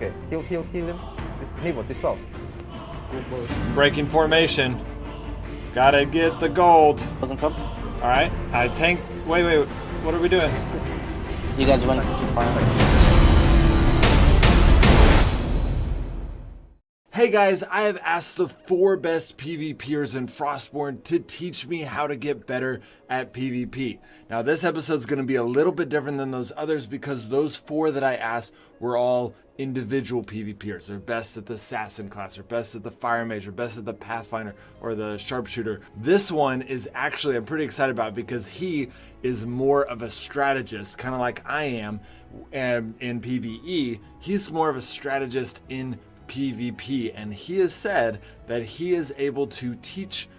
Okay, heal him. Nivo, dispel. Breaking formation. Gotta get the gold. Doesn't come. Alright, I tank. Wait, what are we doing? You guys win because you're fine. Hey guys, I have asked the 4 best PvPers in Frostborn to teach me how to get better at PvP. Now this episode is going to be a little bit different than those others because those 4 that I asked were all individual PvPers. They're best at the Assassin class, or best at the Fire Mage, or best at the Pathfinder, or the Sharpshooter. This one is actually, I'm pretty excited about because he is more of a strategist, kind of like I am in PvE. He's more of a strategist in PvP, and he has said that he is able to teach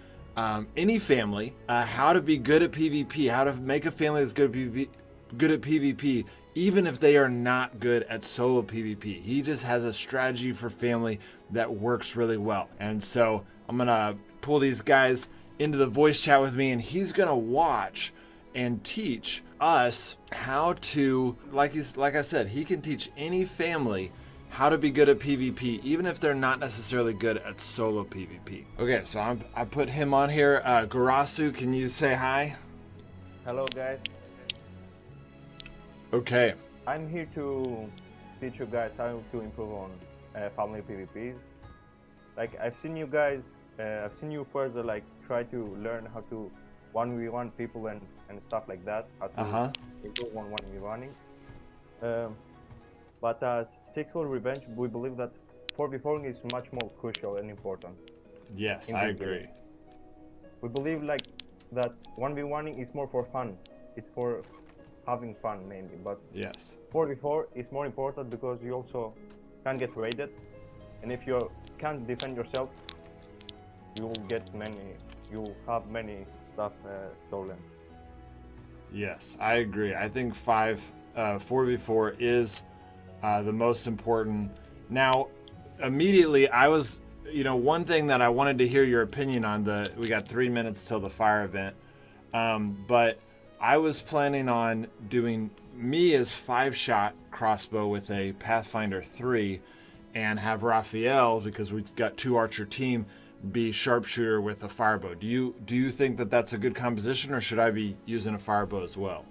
any family how to be good at PvP, how to make a family that's good at PvP, even if they are not good at solo PvP. He just has a strategy for family that works really well. And so I'm gonna pull these guys into the voice chat with me, and he's gonna watch and teach us how to, like I said, he can teach any family how to be good at PvP, even if they're not necessarily good at solo PvP. Okay, so I put him on here. Garasu, can you say hi? Hello guys. Okay. I'm here to teach you guys how to improve on family PvPs. Like I've seen you guys, I've seen you further like try to learn how to 1v1 people and stuff like that. How to improve on 1v1ing. But as Sixfold Revenge, we believe that 4v4 is much more crucial and important. Yes, I agree. We believe like that 1v1ing is more for fun. It's for having fun mainly, but yes, 4v4 is more important because you also can get raided, and if you can't defend yourself, you'll have many stuff stolen. Yes, I agree. I think 4v4 is the most important. Now, immediately I was, one thing that I wanted to hear your opinion on, we got 3 minutes till the fire event, but I was planning on doing me as 5-shot crossbow with a Pathfinder 3 and have Raphael, because we've got 2 archer team, be sharpshooter with a firebow. Do you think that that's a good composition, or should I be using a firebow as well?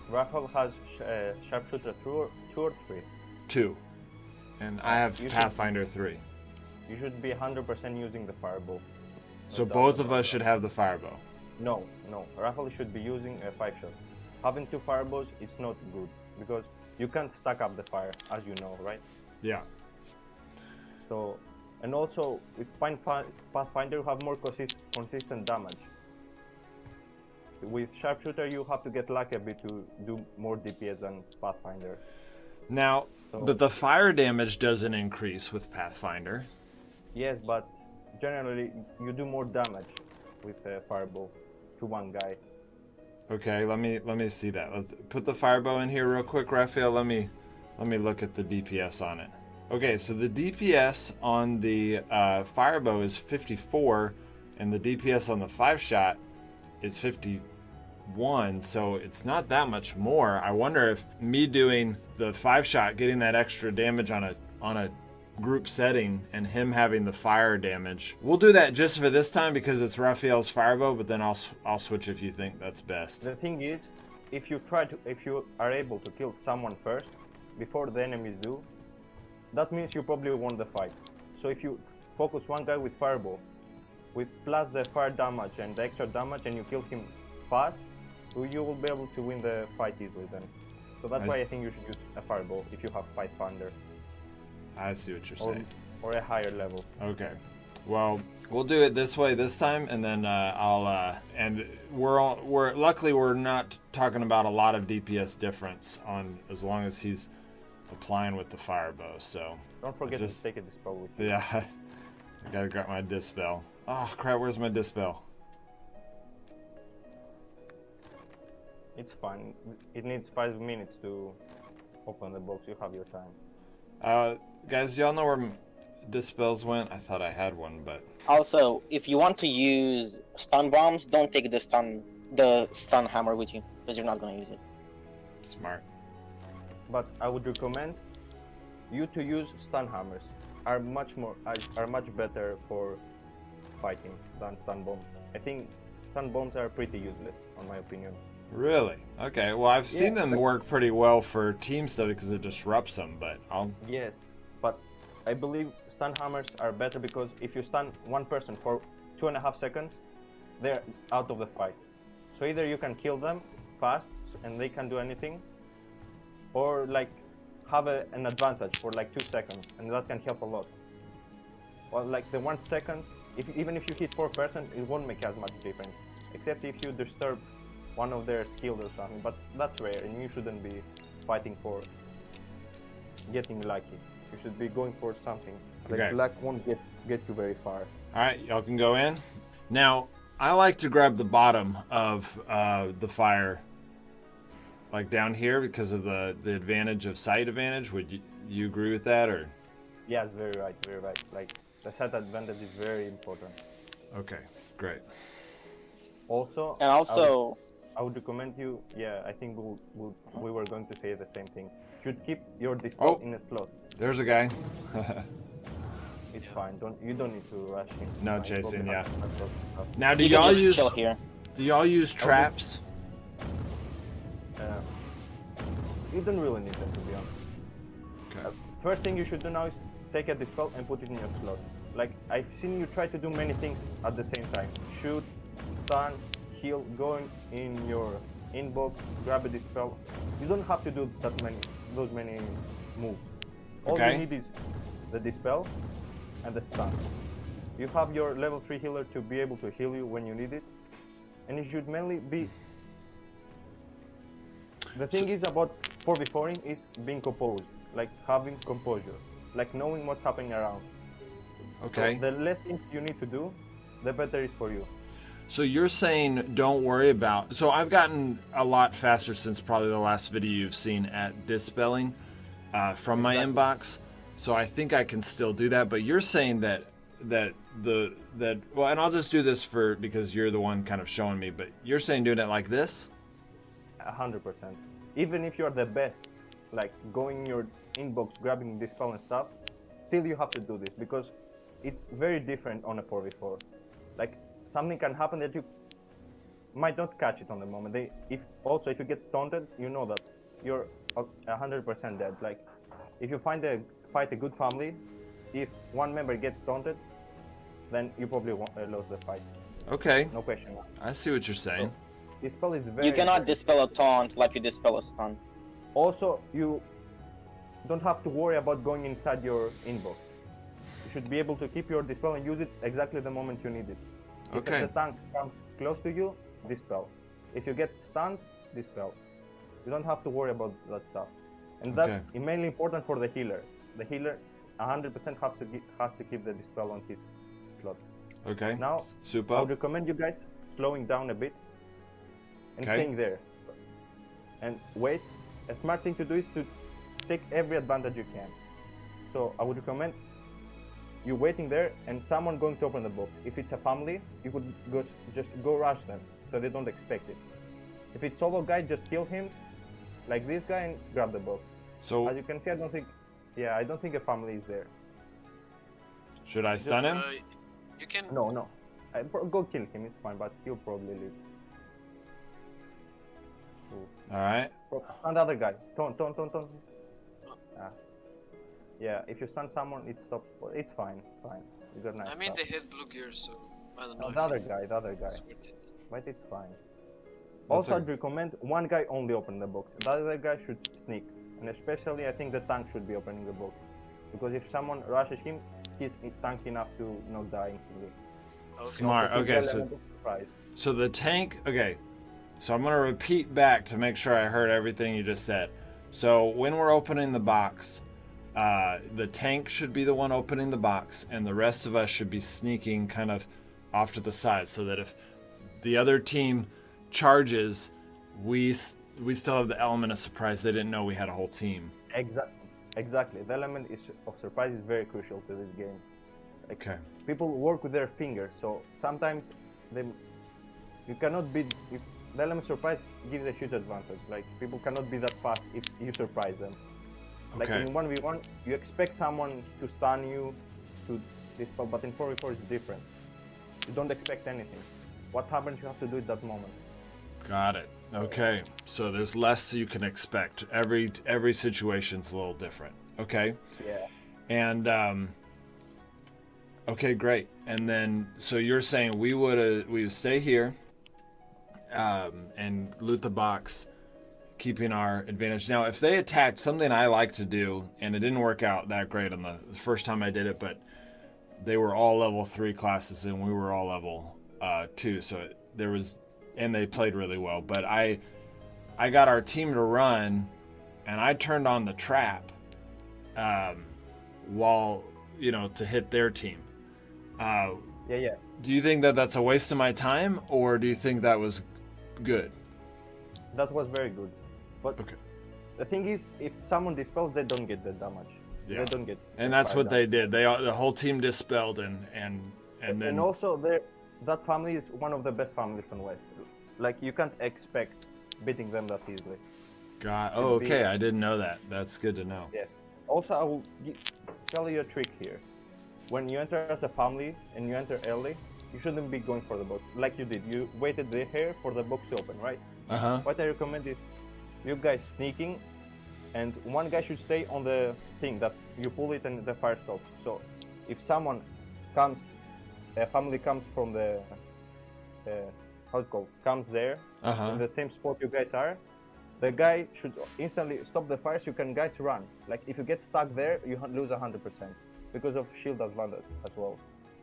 Raphael has sharpshooter 2 or 3? 2. And I have Pathfinder 3. You should be 100% using the firebow. So both of us should have the firebow. No. Raphael should be using a 5-shot. Having 2 firebows is not good because you can't stack up the fire, as you know, right? Yeah. So, and also with Pathfinder you have more consistent damage. With Sharpshooter you have to get lucky a bit to do more DPS than Pathfinder. Now, but the fire damage doesn't increase with Pathfinder. Yes, but generally you do more damage with Firebow to one guy. Okay, let me see that. Let's put the firebow in here real quick, Raphael. Let me look at the DPS on it. Okay, so the DPS on the firebow is 54, and the DPS on the 5-shot is 51, so it's not that much more. I wonder if me doing the 5-shot, getting that extra damage on a group setting, and him having the fire damage. We'll do that just for this time because it's Raphael's firebow, but then I'll switch if you think that's best. The thing is, if you are able to kill someone first before the enemies do, that means you probably won the fight. So if you focus one guy with firebow, with plus the fire damage and the extra damage, and you kill him fast, you will be able to win the fight easily then. So that's why I think you should use a firebow if you have Pathfinder. I see what you're saying. Or a higher level. Okay. Well, we'll do it this way this time, and then and luckily we're not talking about a lot of DPS difference on, as long as he's applying with the firebow. So don't forget to take a dispel with you. Yeah, I gotta grab my dispel. Oh crap! Where's my dispel? It's fine. It needs 5 minutes to open the box. You have your time. Guys, y'all know where dispels went? I thought I had one, but... Also, if you want to use stun bombs, don't take the stun hammer with you, because you're not going to use it. Smart. But I would recommend you to use stun hammers are much better for fighting than stun bombs. I think stun bombs are pretty useless, on my opinion. Really? Okay. Well, I've seen Yeah, them but- work pretty well for team stuff because it disrupts them. But I'll. Yes, but I believe stun hammers are better because if you stun one person for 2.5 seconds, they're out of the fight. So either you can kill them fast and they can do anything, or like have an advantage for like 2 seconds, and that can help a lot. Well, like the 1 second, even if you hit 4 person, it won't make as much difference, except if you disturb one of their skills or something. But that's rare, and you shouldn't be fighting for getting lucky. You should be going for something. Like Okay. luck won't get you very far. All right, y'all can go in. Now, I like to grab the bottom of the fire, like down here, because of the advantage of sight advantage. Would you agree with that, or? Yes, very right, very right. Like the set advantage is very important. Okay, great. Also, And also, I would recommend you. Yeah, I think we were going to say the same thing. Should keep your dispel Oh. in a slot. There's a guy. It's fine. You don't need to rush him. No, It's fine. Jason, Probably yeah. have stuff. Now, do you can y'all just use chill here. traps? You don't really need them, to be honest. Okay. First thing you should do now is take a dispel and put it in your slot. Like I've seen you try to do many things at the same time. Shoot, stun, heal, go in your inbox, grab a dispel. You don't have to do those many moves. All Okay. you need is the dispel and the stun. You have your level 3 healer to be able to heal you when you need it, and it should mainly be. The thing is about 4v4ing is being composed, like having composure, like knowing what's happening around. Okay. So the less things you need to do, the better it is for you. So you're saying don't worry about. So I've gotten a lot faster since probably the last video you've seen at dispelling from my Exactly. inbox. So I think I can still do that. But you're saying that well, and I'll just do this because you're the one kind of showing me. But you're saying doing it like this. 100%. Even if you're the best, like going in your inbox, grabbing dispel and stuff, still you have to do this because it's very different on a 4v4. Like something can happen that you might not catch it on the moment. If you get taunted, you know that you're 100% dead. Like if you fight a good family, if one member gets taunted, then you probably lose the fight. Okay. No question. I see what you're saying. Dispel is very. You cannot important. dispel a taunt like you dispel a stun. Also, you don't have to worry about going inside your inbox. You should be able to keep your dispel and use it exactly the moment you need it. Okay. If the tank comes close to you, dispel. If you get stunned, dispel. You don't have to worry about that stuff. And that's Okay. mainly important for the healer. The healer 100% has to keep the dispel on his slot. Okay. Now, Soup I up. would recommend you guys slowing down a bit and Okay. staying there. And wait. A smart thing to do is to take every advantage you can. So I would recommend you waiting there and someone going to open the box. If it's a family, you could just go rush them so they don't expect it. If it's solo guy, just kill him like this guy and grab the box. So As you can see, I don't think a family is there. should I stun him? You can. No. Go kill him, it's fine, but he'll probably leave. All right. Stun the other guy. Taunt. Ah. Yeah, if you stun someone, it stops. It's fine. You got nice I mean, stuff. they had blue gears, so I don't know. The other guy. it's worth it. But it's fine. That's Also, a- I'd recommend one guy only open the box. The other guy should sneak. And especially, I think the tank should be opening the box. Because if someone rushes him, he's tank enough to not die instantly. Okay. Smart. Also, Okay, the so element of surprise. So the tank, okay. So I'm going to repeat back to make sure I heard everything you just said. So when we're opening the box, the tank should be the one opening the box, and the rest of us should be sneaking kind of off to the side so that if the other team charges, we still have the element of surprise. They didn't know we had a whole team. Exactly. The element of surprise is very crucial to this game. Like, Okay. people work with their fingers, so sometimes you cannot beat. If the element of surprise gives a huge advantage. Like people cannot be that fast if you surprise them. Like Okay. in 1v1, you expect someone to stun you, to dispel, but in 4v4 it's different. You don't expect anything. What happens, you have to do it that moment. Got it. Okay. So there's less you can expect. Every situation's a little different. Okay. Yeah. And okay, great. And then so you're saying we would stay here and loot the box, keeping our advantage. Now, if they attacked, something I like to do, and it didn't work out that great on the first time I did it, but they were all level 3 classes and we were all level 2, so there was, and they played really well. But I got our team to run, and I turned on the trap while, to hit their team. Yeah. Do you think that that's a waste of my time, or do you think that was good? That was very good. But Okay. the thing is, if someone dispels, they don't get the damage. Yeah. They don't get. And that's what they damage. did. The whole team dispelled, and then And also, that family is one of the best families from West. Like, you can't expect beating them that easily. Oh, okay. I didn't know that. That's good to know. Yeah. Also, I will tell you a trick here. When you enter as a family and you enter early, you shouldn't be going for the box like you did. You waited here for the box to open, right? Uh-huh. What I recommend is you guys sneaking, and one guy should stay on the thing that you pull it and the fire stops. So if someone comes, a family comes from the how's it called, comes there in the same spot you guys are, the guy should instantly stop the fire so you can guys run. Like if you get stuck there, you lose 100% because of shield advantage as well.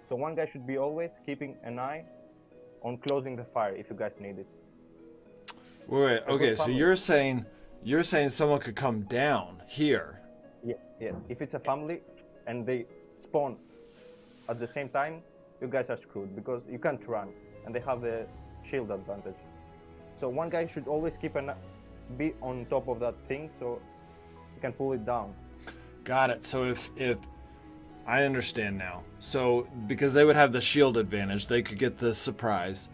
So one guy should be always keeping an eye on closing the fire if you guys need it. Wait. Okay. So family. you're saying someone could come down here. Yeah, yes. If it's a family and they spawn at the same time, you guys are screwed because you can't run and they have the shield advantage. So one guy should always be on top of that thing so you can pull it down. Got it. So if I understand now. So because they would have the shield advantage, they could get the surprise.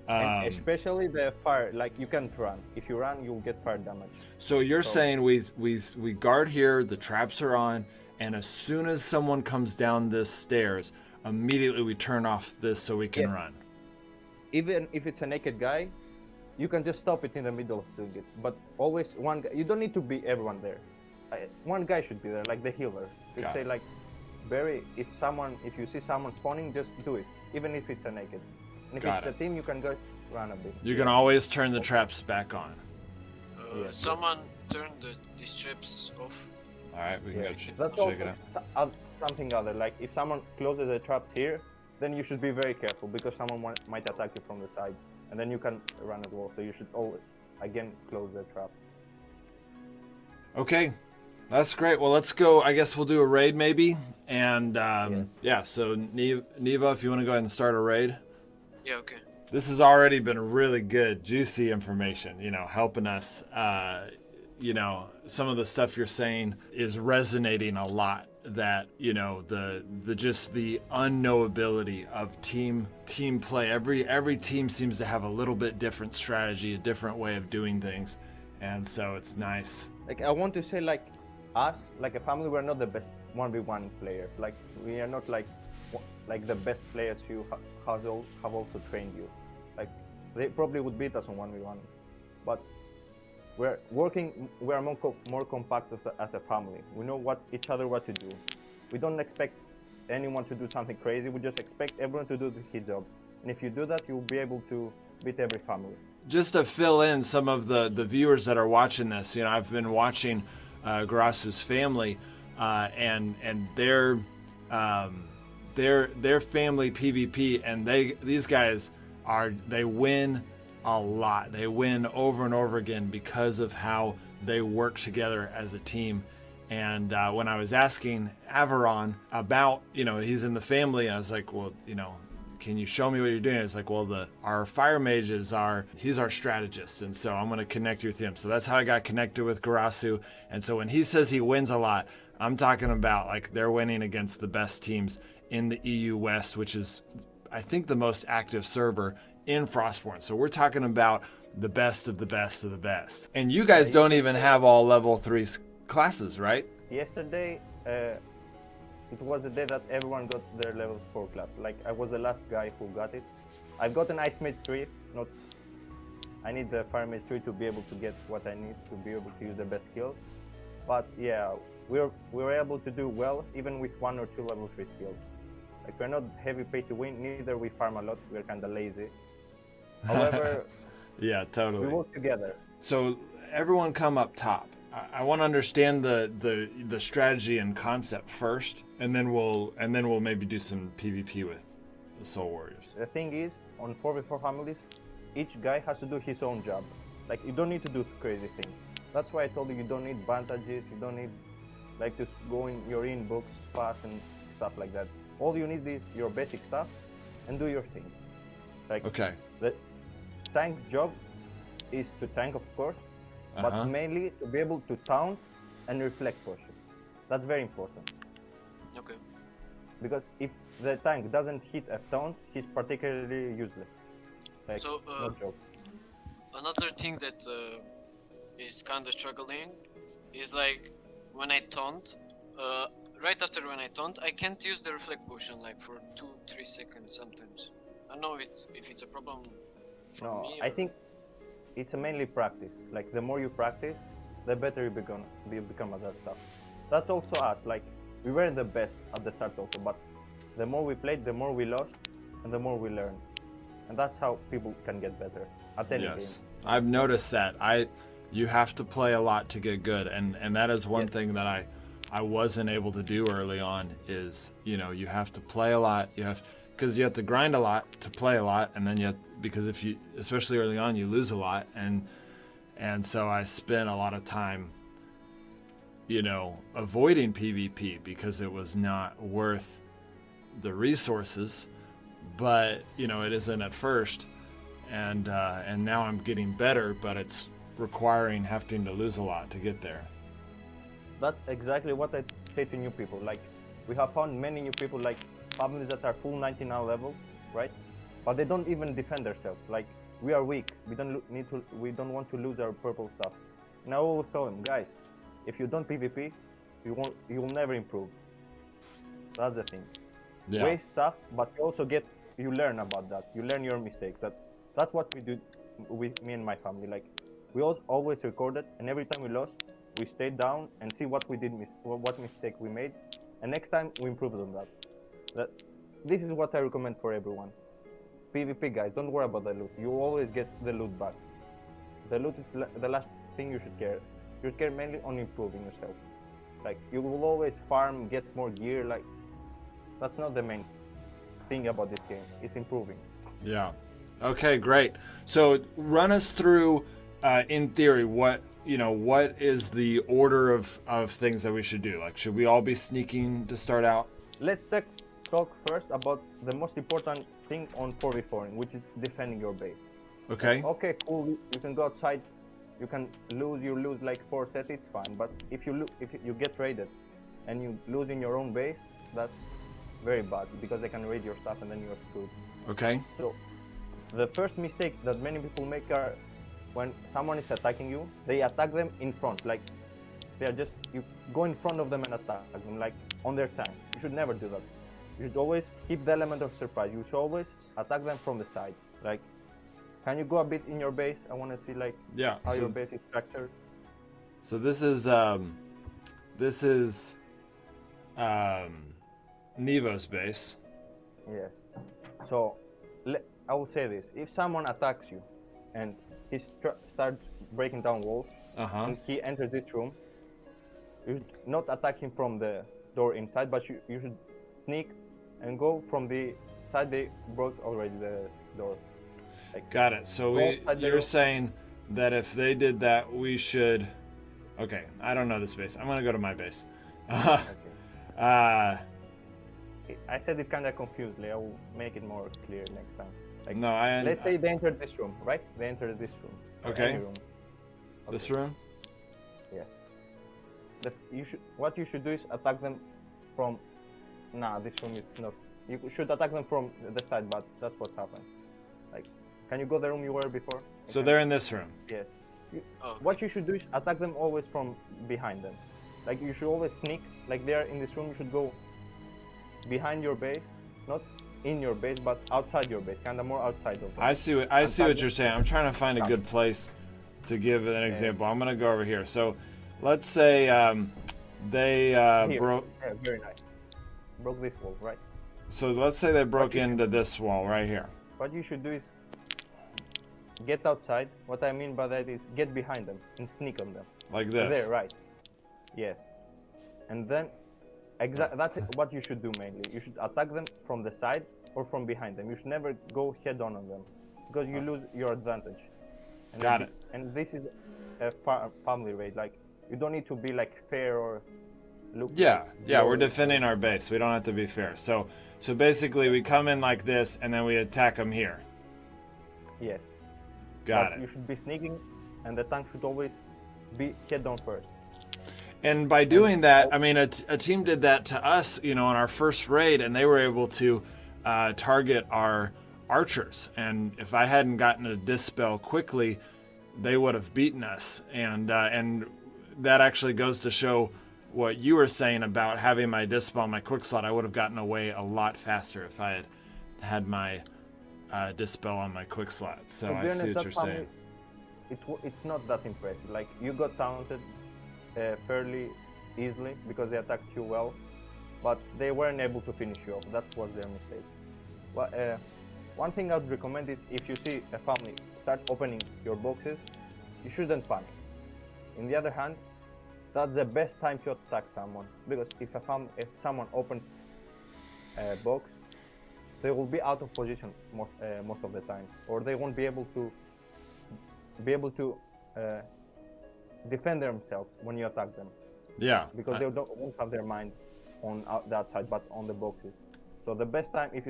And especially the fire, like you can't run. If you run, you'll get fire damage. So you're saying we guard here, the traps are on, and as soon as someone comes down this stairs, immediately we turn off this so we can run. Even if it's a naked guy, you can just stop it in the middle of doing it. But always one guy. You don't need to be everyone there. One guy should be there, like the healer. You Got say it. like, Barry, if you see someone spawning, just do it, even if it's a naked. And if Got it's a team, you can go run a bit. You can always turn the traps back on. Yeah. Someone turned these trips off. All right, we can go That's check it out. something other. Like if someone closes a trap here, then you should be very careful because someone might attack you from the side, and then you can run as well. So you should always, again, close the trap. Okay, that's great. Well, let's go. I guess we'll do a raid maybe. And so Neva, if you want to go ahead and start a raid. Yeah, okay. This has already been really good, juicy information, helping us. Some of the stuff you're saying is resonating a lot. That, the unknowability of team play. Every team seems to have a little bit different strategy, a different way of doing things. And so it's nice. Like I want to say, like us, like a family, we're not the best 1v1 players. Like we are not like the best players who have also trained you. Like they probably would beat us on 1v1, but we're more compact as a family. We know what to do. We don't expect anyone to do something crazy. We just expect everyone to do his job. And if you do that, you'll be able to beat every family. Just to fill in some of the viewers that are watching this, I've been watching Garasu's family and their family PvP, and these guys they win a lot. They win over and over again because of how they work together as a team. And when I was asking Averon about, he's in the family, I was like, well, can you show me what you're doing? It's like, well, our fire mages he's our strategist, and so I'm going to connect you with him. So that's how I got connected with Garasu. And so when he says he wins a lot, I'm talking about like they're winning against the best teams in the EU West, which is, I think, the most active server in Frostborn. So we're talking about the best of the best of the best. And you guys don't even have all level 3 classes, right? Yesterday, it was the day that everyone got their level 4 class. Like, I was the last guy who got it. I've got an Ice Mage 3, not... I need the Fire Mage 3 to be able to get what I need to be able to use the best skills. But yeah, we were able to do well even with 1 or 2 level 3 skills. Like, we're not heavy pay to win, neither we farm a lot, we're kinda lazy. However, Yeah, totally. we work together. So everyone come up top. I want to understand the strategy and concept first, and then we'll maybe do some PvP with the Soul Warriors. The thing is, on 4v4 families, each guy has to do his own job. Like, you don't need to do crazy things. That's why I told you, you don't need bandages, you don't need like to go in your books fast and stuff like that. All you need is your basic stuff and do your thing. Like, Okay. the tank's job is to tank, of course, but mainly to be able to taunt and reflect potion. That's very important. Okay. Because if the tank doesn't hit a taunt, he's particularly useless. Like, So, no joke. another thing that is kind of struggling is like when I taunt, right after when I taunt, I can't use the reflect potion like for 2-3 seconds sometimes. I don't know if it's a problem for No, me. I think it's mainly practice. Like, the more you practice, the better you become at that stuff. That's also us. Like, we weren't the best at the start also, but the more we played, the more we lost, and the more we learned. And that's how people can get better at any game. I've noticed that. You have to play a lot to get good, and that is one thing that I wasn't able to do early on. Is, you know, you have to play a lot. Because you have to grind a lot to play a lot, and then because if you, especially early on, you lose a lot, and so I spent a lot of time, you know, avoiding PvP because it was not worth the resources. But you know, it isn't at first, and now I'm getting better, but it's requiring having to lose a lot to get there. That's exactly what I say to new people. Like, we have found many new people, like families that are full 99 level, right? But they don't even defend themselves. Like, we are weak. We don't want to lose our purple stuff. And I always tell them, guys, if you don't PvP, you will never improve. That's the thing. Yeah. Waste stuff, but you learn about that. You learn your mistakes. That's what we do with me and my family. Like, we always recorded, and every time we lost, we stayed down and see what we did, what mistake we made, and next time we improved on that. This is what I recommend for everyone. PvP, guys, don't worry about the loot. You always get the loot back. The loot is the last thing you should care. You should care mainly on improving yourself. Like, you will always farm, get more gear. Like, that's not the main thing about this game. It's improving. Yeah. Okay, great. So run us through, in theory, what is the order of things that we should do? Like, should we all be sneaking to start out? Let's talk first about the most important thing on 4v4, which is defending your base. Okay. Okay, cool. You can go outside. You can lose like 4 sets. It's fine. But if you get raided, and you lose in your own base, that's very bad because they can raid your stuff and then you're screwed. Okay. So the first mistake that many people make are when someone is attacking you, they attack them in front. Like, you go in front of them and attack them, like on their tank. You should never do that. You should always keep the element of surprise. You should always attack them from the side. Like, can you go a bit in your base? I want to see like how your base is structured. So this is Nevo's base. Yes. So I will say this: if someone attacks you, and he starts breaking down walls, and he enters this room, you should not attack him from the door inside, but you should sneak and go from the side they broke already the door. Like, got it. So you're saying that if they did that, we should. Okay, I don't know this base. I'm gonna go to my base. Okay. I said it kind of confusedly. I will make it more clear next time. Like, no, let's say they entered this room, right? They entered this room. Okay. Room. This room? Yes. What you should do is attack them from... Nah, this room is not... You should attack them from the side, but that's what happened. Like, can you go the room you were before? So they're in this room? Yes. Okay. What you should do is attack them always from behind them. Like you should always sneak. Like there in this room, you should go behind your base, not in your base, but outside your base, kind of more outside of them. I see what you're saying. I'm trying to find a good place to give an example. I'm gonna go over here. So, let's say they broke. Yeah, very nice. Broke this wall, right? So let's say they broke into this wall right here. What you should do is get outside. What I mean by that is get behind them and sneak on them. Like this. There, right? Yes. And then, that's what you should do mainly. You should attack them from the side or from behind them. You should never go head on them, because you lose your advantage. And Got it. And this is a family raid. Like you don't need to be like fair or look. Yeah, we're defending our base. We don't have to be fair. So basically, we come in like this, and then we attack them here. Yes. Got But it. You should be sneaking, and the tank should always be head on first. And by doing that, I mean, a team did that to us, on our first raid, and they were able to target our archers. And if I hadn't gotten a dispel quickly, they would have beaten us. And that actually goes to show what you were saying about having my dispel on my quick slot. I would have gotten away a lot faster if I had my dispel on my quick slot. So To be I honest, see what that you're family, saying. It's not that impressive. Like you got taunted fairly easily because they attacked you well, but they weren't able to finish you off. That was their mistake. But one thing I would recommend is if you see a family start opening your boxes, you shouldn't panic. On the other hand, that's the best time to attack someone, because if someone opens a box, they will be out of position most of the time, or they won't be able to defend themselves when you attack them. Yeah. Because they won't have their mind on that side, but on the boxes. So the best time, if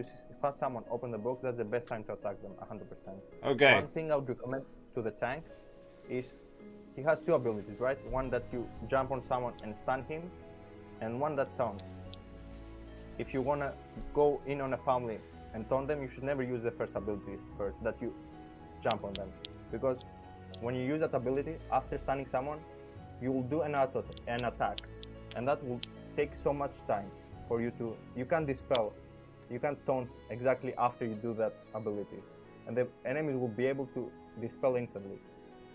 someone open the box, that's the best time to attack them, 100%. Okay. One thing I would recommend to the tank is he has two abilities, right? One that you jump on someone and stun him, and one that taunts. If you wanna go in on a family and taunt them, you should never use the first ability first, that you jump on them. Because when you use that ability, after stunning someone, you will do an attack, and that will take so much time for you to. You can't dispel, you can't taunt exactly after you do that ability, and the enemy will be able to dispel instantly.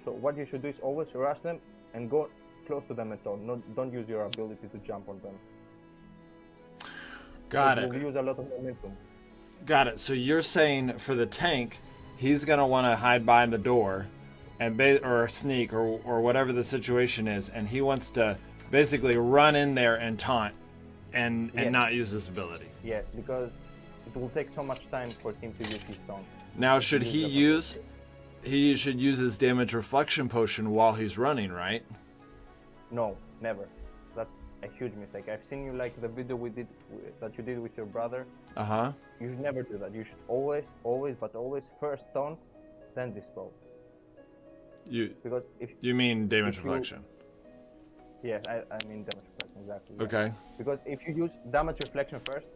So what you should do is always rush them and go close to them and taunt. Don't use your ability to jump on them. Got You'll it. use a lot of momentum. Got it. So you're saying for the tank, he's gonna want to hide behind the door, and or sneak or whatever the situation is, and he wants to basically run in there and taunt, and Yes. not use this ability. Yes, because it will take so much time for him to use his taunt. Now, should he Use that use? He should use his damage reflection potion while he's running, right? No, never. That's a huge mistake. I've seen you like the video that you did with your brother. Uh huh. You should never do that. You should always first taunt, then dispel. Because if You mean damage if you- reflection? yes, I mean damage reflection, exactly. yeah. Okay. Because if you use damage reflection first,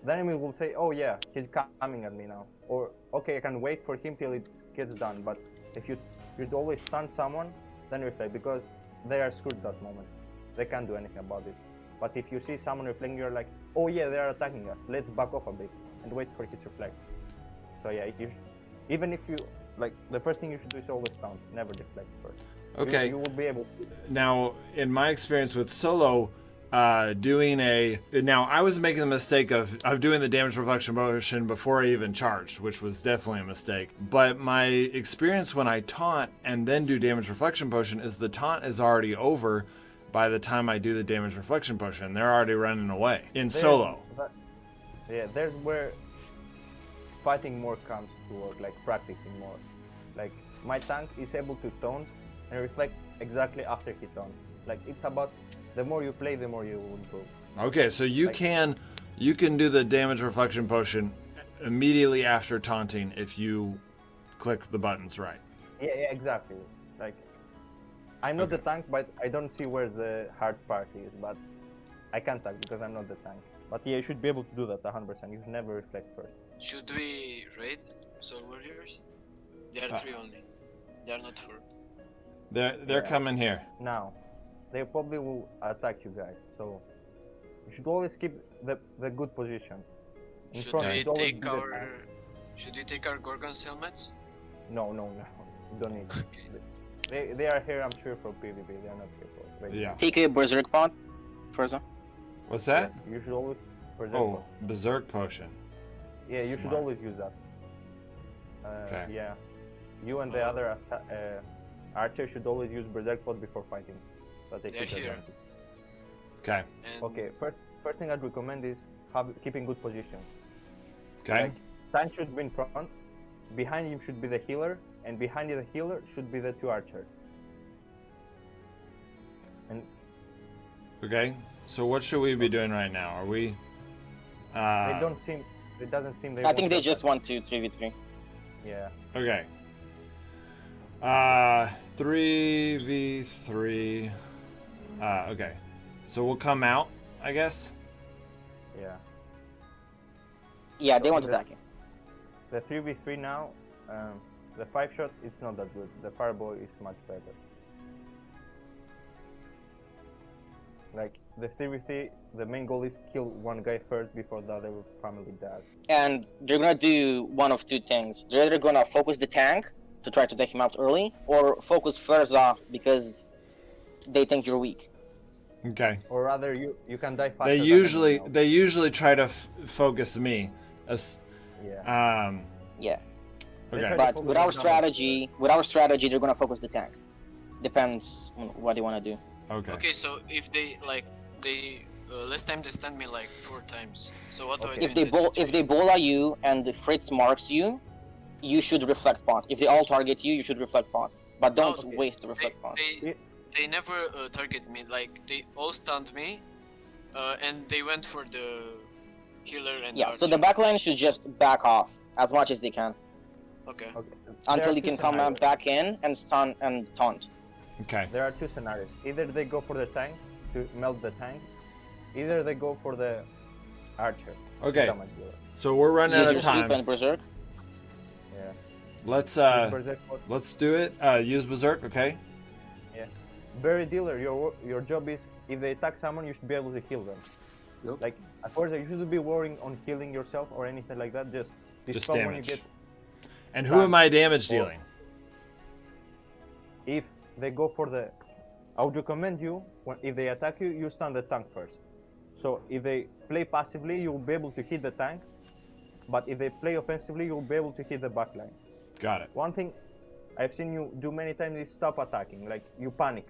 the enemy will say, "Oh yeah, he's coming at me now," or "Okay, I can wait for him till it gets done." But if you'd always stun someone, then reflect, because they are screwed that moment. They can't do anything about it. But if you see someone reflecting, you're like, "Oh yeah, they are attacking us. Let's back off a bit and wait for his reflect." So yeah, even if you like, the first thing you should do is always taunt, never deflect first. Okay. You will be able to. Now, in my experience with solo, now I was making the mistake of doing the damage reflection motion before I even charged, which was definitely a mistake. But my experience when I taunt and then do damage reflection potion is the taunt is already over by the time I do the damage reflection potion. They're already running away in solo. There's where fighting more comes to work, like practicing more. Like my tank is able to taunt and reflect exactly after he taunts. Like it's about the more you play, the more you will improve. Okay, so you can do the damage reflection potion immediately after taunting if you click the buttons right. Yeah, exactly. Like I'm not the tank, but I don't see where the hard part is. But I can't tank because I'm not the tank. But yeah, you should be able to do that 100%. You should never reflect first. Should we raid Soul Warriors? They are 3 only. They are not 4. They're coming here. Now, they probably will attack you guys. So you should always keep the good position. In Should front we should always take be the our tank. should we take our Gorgon's helmets? No, no, no. You don't need. Okay. They are here, I'm sure, for PvP. They are not here for regular. Yeah. Take a berserk pot, Forza. What's that? You should always. Berserk Oh, pot. berserk potion. Yeah, you should Smart. always use that. Okay. Yeah. You and the other archer should always use berserk pot before fighting. So they They're keep here. advantage. Okay. And Okay, first thing I'd recommend is keeping good position. Okay. Like, tank should be in front, behind him should be the healer, and behind the healer should be the two archers. And Okay. So what should we be doing right now? Are we? they don't seem. It doesn't seem they. I think want they to just attack. want to 3v3. Yeah. Okay. 3v3. Okay. So we'll come out, I guess. Yeah. Yeah, they want to Okay. attack you. The 3v3 now, the 5-shot, it's not that good. The fireball is much better. Like, the 3v3, the main goal is kill one guy first before the other family dies. And they're gonna do one of two things. They're either gonna focus the tank to try to take him out early, or focus Forza because they think you're weak. Okay. Or rather, you can die faster They than usually anyone else. they usually try to focus me. Yeah. Yeah. They Okay. try to But focus with on our numbers. strategy, they're gonna focus the tank. Depends on what they wanna do. Okay. okay, so if they last time they stunned me like 4 times. So what do I Okay. do? If in they that if they situation? bola you and the Fritz marks you, you should reflect pot. If they all target you, you should reflect pot. But don't Okay. waste the reflect pot. They never target me. Like they all stunned me, and they went for the healer and Yeah, the so the archer. backline should just back off as much as they can Okay. Okay. until There are you two can come scenarios. back in and stun and taunt. Okay. There are two scenarios. Either they go for the tank to melt the tank, either they go for the archer. to Okay. damage the- So we're running Use out your of sweep time. and berserk. Yeah. Let's Berserk pot. let's do it. Use berserk. Okay. Berry dealer, your job is if they attack someone, you should be able to heal them. Yep. Like, of course, you shouldn't be worrying on healing yourself or anything like that. Just dispel when you damage. get. And who am I damage Or- dealing? If they go for the, I would recommend you if they attack you, you stun the tank first. So if they play passively, you'll be able to hit the tank. But if they play offensively, you'll be able to hit the backline. Got it. One thing I've seen you do many times is stop attacking. Like, you panic.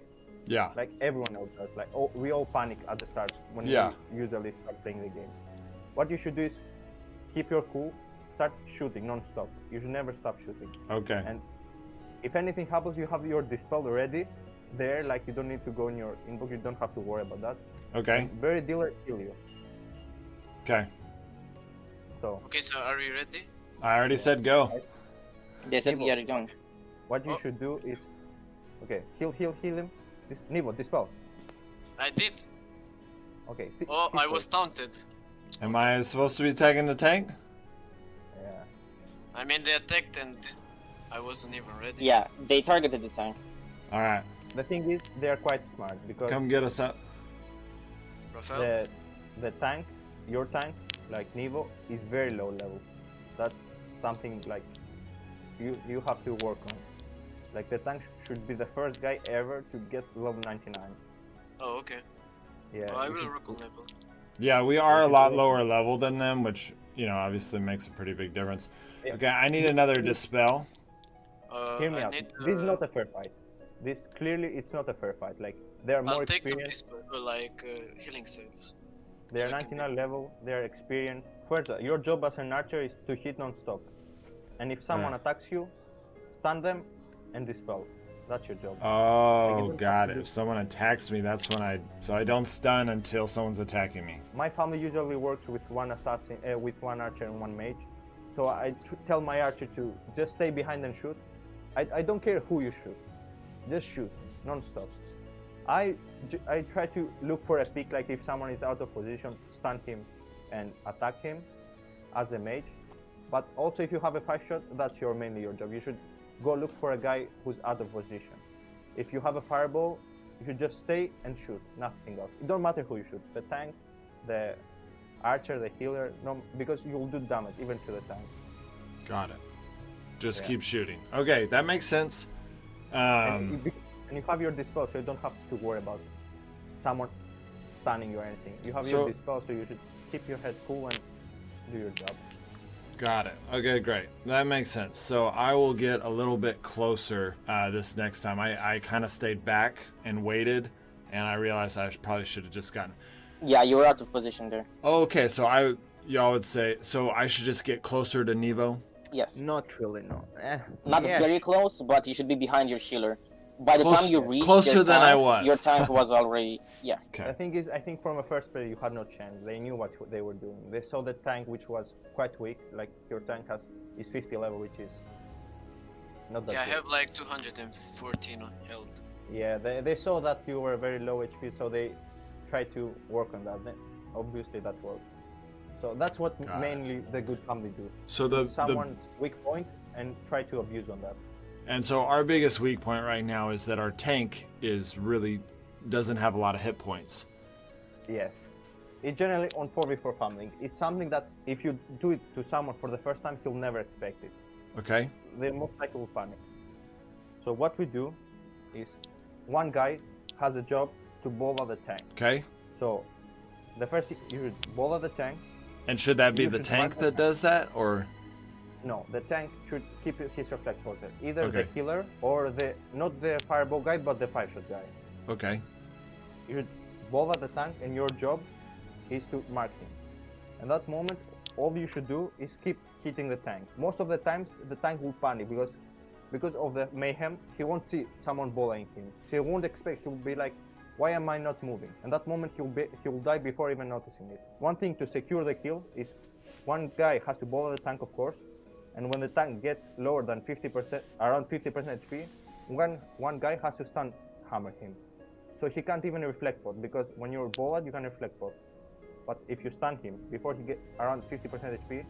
Yeah. Like everyone else does. Like, we all panic at the start when Yeah. we usually start playing the game. What you should do is keep your cool, start shooting non-stop. You should never stop shooting. Okay. And if anything happens, you have your dispel ready there. Like, you don't need to go in your inbox. You don't have to worry about that. Okay. Berry dealer kill you. Okay. So Okay, so are we ready? I already said go. They said, Nivo. yeah, you're going. what you Oh. should do is, okay, heal him. Nivo, dispel. I did. Okay. Oh, I dispel. was taunted. Am I supposed to be tagging the tank? Yeah. I mean, they attacked and I wasn't even ready. Yeah, they targeted the tank. All right. The thing is, they are quite smart because Come get us up. Rafael? the tank, your tank, like Nivo, is very low level. That's something like you have to work on. Like, the tank should be the first guy ever to get level 99. Oh, okay. Yeah. Well, I you will should- work on level. Yeah, we are a lot lower level than them, which obviously makes a pretty big difference. Yeah. Okay, I need another dispel. Hear me I out. need, This is not a fair fight. This clearly, it's not a fair fight. Like, they are I'll more take the experienced. healing cells. They are so I can 99 level. They are experienced. First, your job as an archer is to hit non-stop. And if someone Right. attacks you, stun them and dispel. That's your job. Oh, don't got have it. to If someone attacks me, that's when I don't stun until someone's attacking me. My family usually works with one assassin, with one archer and one mage. So I tell my archer to just stay behind and shoot. I don't care who you shoot, just shoot non-stop. I try to look for a pick, like if someone is out of position, stun him and attack him as a mage. But also, if you have a 5-shot, that's mainly your job. You should go look for a guy who's out of position. If you have a fireball, you should just stay and shoot, nothing else. It don't matter who you shoot, the tank, the archer, the healer, no, because you'll do damage even to the tank. Got it. Just Yeah. keep shooting. Okay, that makes sense. And you have your dispel, so you don't have to worry about someone stunning you or anything. You have So- your dispel, so you should keep your head cool and do your job. Got it. Okay, great. That makes sense. So I will get a little bit closer this next time. I kind of stayed back and waited, and I realized I probably should have just gotten. Yeah, you were out of position there. Okay, so y'all would say, so I should just get closer to Nevo? Yes. Not really, no. Not very close, but you should be behind your healer. By the time you reach closer your than tank, I was. your tank was already yeah. The Okay. thing is, I think from a first player you had no chance. They knew what they were doing. They saw the tank, which was quite weak. Like your tank is 50 level, which is not that Yeah, I good. have like 214 on health. Yeah, they saw that you were very low HP, so they tried to work on that. Then obviously that worked. So that's what Got it. mainly the good family do. So the Someone's weak point and try to abuse on that. and so our biggest weak point right now is that our tank is really doesn't have a lot of hit points. Yes. It's generally on 4v4 farming. It's something that if you do it to someone for the first time, he'll never expect it. Okay. They most likely will panic. So what we do is one guy has a job to bother the tank. Okay. So the first you should bother the tank. And should that be You the should tank run that the does that, or? No, the tank should keep his reflex pointer. Either Okay. the healer or not the fireball guy, but the 5-shot guy. Okay. You should bother the tank, and your job is to mark him. And that moment, all you should do is keep hitting the tank. Most of the times, the tank will panic because of the mayhem. He won't see someone bullying him. So he won't expect. He'll be like, "Why am I not moving?" And that moment, he'll die before even noticing it. One thing to secure the kill is one guy has to bother the tank, of course. And when the tank gets lower than 50%, around 50% HP, one guy has to stun hammer him. So he can't even reflect pot, because when you're bothered, you can reflect pot. But if you stun him before he gets around 50% HP,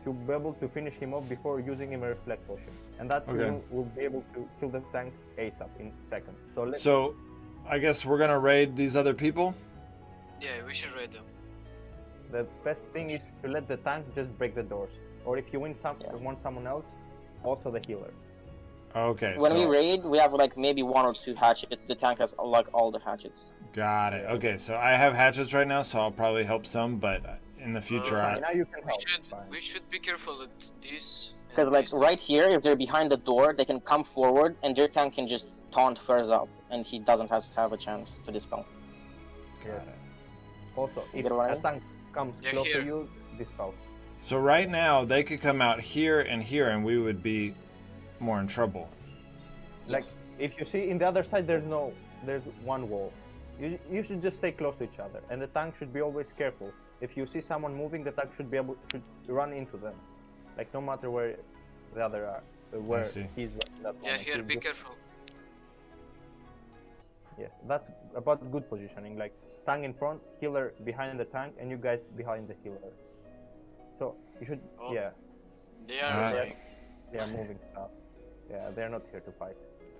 you'll be able to finish him off before using him a reflect potion. And that Okay. will be able to kill the tank ASAP in seconds. So, So, I guess we're gonna raid these other people. Yeah, we should raid them. the best thing is to let the tank just break the doors. Or if you want someone else, also the healer. Okay. When so, we raid, we have like maybe 1 or 2 hatchets. The tank has like all the hatchets. Got it. Okay, so I have hatchets right now, so I'll probably help some, but in the future, Now you can We help. should it's fine. we should be careful at this. Because like right here, if they're behind the door, they can come forward and their tank can just taunt first up, and he doesn't have a chance to dispel. Yes. Also, if get what I a mean? tank comes They're close here. to you, dispel. So right now, they could come out here, and we would be more in trouble. Like, if you see in the other side, there's one wall. You should just stay close to each other, and the tank should be always careful. If you see someone moving, the tank should be able to run into them, like no matter where the other are, where see. he's at that Yeah, moment. here, He'll be just- careful. Yes, that's about good positioning. Like tank in front, healer behind the tank, and you guys behind the healer. So you should, Oh. yeah, They are Alright. like, they are moving stuff. Yeah, they're not here to fight,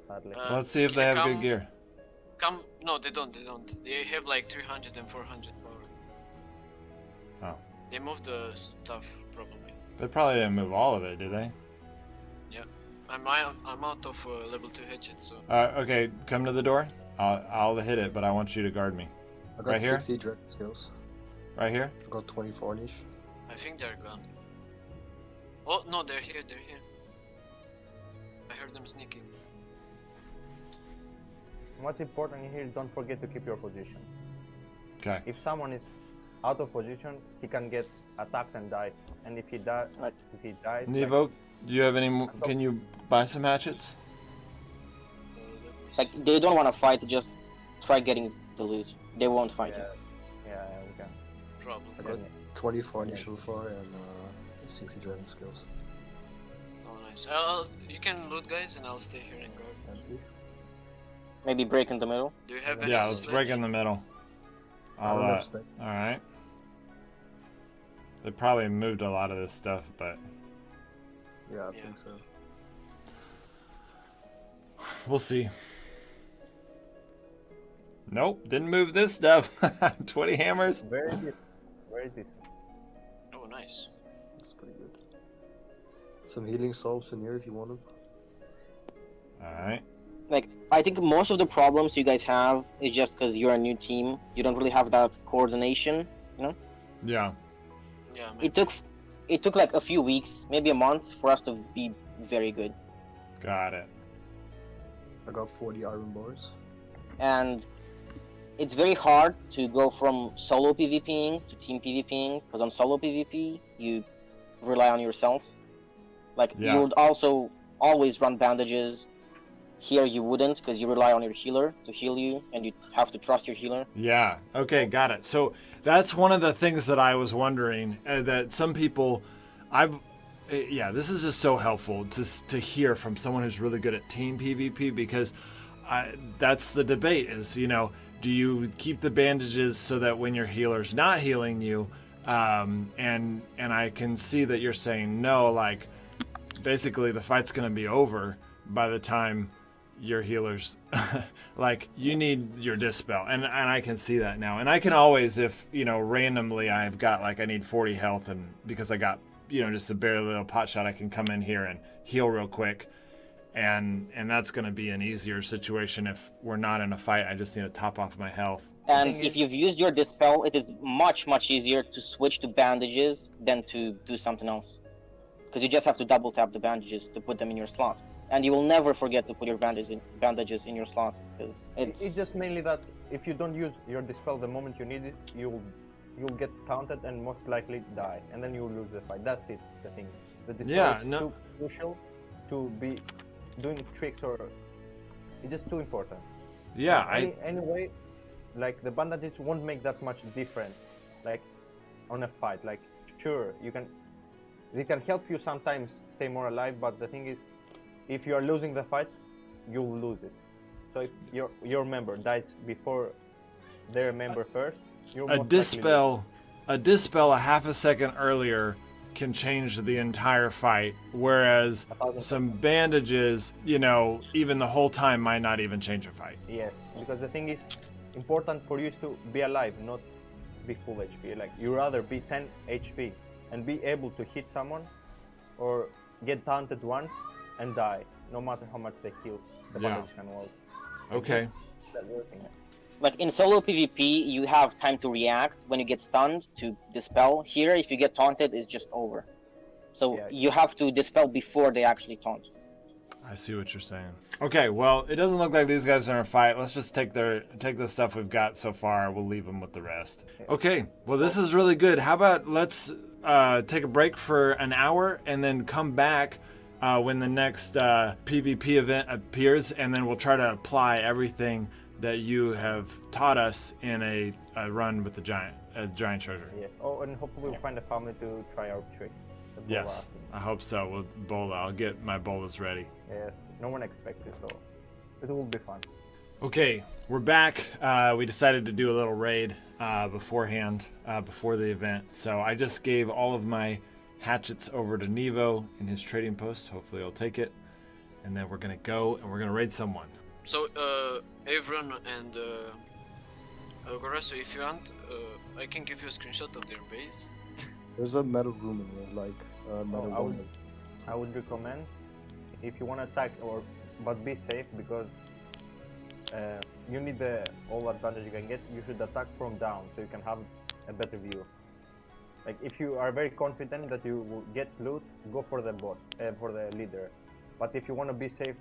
sadly. Let's see if they have good come- gear. Come, no, they don't. They have like 300 and 400 power. Oh. They moved the stuff probably. They probably didn't move all of it, did they? I'm out of level 2 hatchets, so Okay, come to the door. I'll hit it, but I want you to guard me. I got Right here? 60 dragon skills. Right here? I got 24 niche. I think they're gone. Oh no, they're here. I heard them sneaking. What's important here is don't forget to keep your position. Okay. If someone is out of position, he can get attacked and die. And if he dies, Right. Nevo, do you have any? Can you buy some hatchets? Let me see. Like they don't want to fight, just try getting the loot. They won't fight you. yeah, we can. Problem. I got 24 initial fire and 60 dragon skills. Oh nice. You can loot, guys, and I'll stay here and guard. Empty. Maybe break in the middle. Do you have any? Yeah, let's break in the middle. I'll, I don't know if all right. They probably moved a lot of this stuff, but yeah, I Yeah. think so. we'll see. Nope, didn't move this stuff. 20 hammers. Where is it? Where is it? Oh, nice. That's pretty good. Some healing salves in here if you want them. Alright. Like, I think most of the problems you guys have is just because you're a new team. You don't really have that coordination, you know? Yeah. Yeah, man. It took like a few weeks, maybe a month, for us to be very good. Got it. I got 40 iron bars. And it's very hard to go from solo PvPing to team PvPing, because on solo PvP, you rely on yourself. Like, Yeah. you would also always run bandages. Here you wouldn't, because you rely on your healer to heal you, and you have to trust your healer. Yeah. Okay, got it. So that's one of the things that I was wondering, that some people, this is just so helpful to hear from someone who's really good at team PvP, because that's the debate is, do you keep the bandages so that when your healer's not healing you, and I can see that you're saying no, like basically the fight's going to be over by the time your healers like you need your dispel, and I can see that now, and I can always, if randomly I've got like I need 40 health, and because I got just a barely little pot shot, I can come in here and heal real quick, and that's going to be an easier situation if we're not in a fight. I just need to top off my health. And if you've used your dispel, it is much easier to switch to bandages than to do something else, because you just have to double tap the bandages to put them in your slot. And you will never forget to put your bandages in your slot, because It's just mainly that if you don't use your dispel the moment you need it, you'll get taunted and most likely die, and then you'll lose the fight. That's it. The thing. The dispel is too crucial to be doing tricks, or it's just too important. Yeah, anyway, like the bandages won't make that much difference, like on a fight. Like sure, they can help you sometimes stay more alive, but the thing is, if you are losing the fight, you'll lose it. So if your member dies before their member first, you're a dispel a half a second earlier can change the entire fight, whereas some bandages, even the whole time might not even change a fight. Yes, because the thing is, important for you is to be alive, not be full HP. Like you rather be 10 HP and be able to hit someone, or get taunted once and die, no matter how much they heal. The bandage can work. Okay. Like in solo PvP, you have time to react when you get stunned to dispel. Here, if you get taunted, it's just over. So you have to dispel before they actually taunt. I see what you're saying. Okay, well, it doesn't look like these guys are in a fight. Let's just take the stuff we've got so far. We'll leave them with the rest. Okay, well, this is really good. How about let's take a break for an hour and then come back when the next PvP event appears, and then we'll try to apply everything that you have taught us in a run with the giant treasure. Yes. Oh, and hopefully we'll find a family to try our trick. Yes, I hope so. With Bola, I'll get my bolas ready. Yes, no one expects it, so it will be fun. Okay, we're back. We decided to do a little raid beforehand, before the event. So I just gave all of my hatchets over to Nevo in his trading post. Hopefully he'll take it. And then we're going to go and we're going to raid someone. So, Avron and Gorasu, if you want, I can give you a screenshot of their base. There's a metal room in here, like metal room. I would recommend, if you want to attack, but be safe, because you need all advantage you can get. You should attack from down so you can have a better view. Like if you are very confident that you will get loot, go for the boss, for the leader. But if you want to be safe,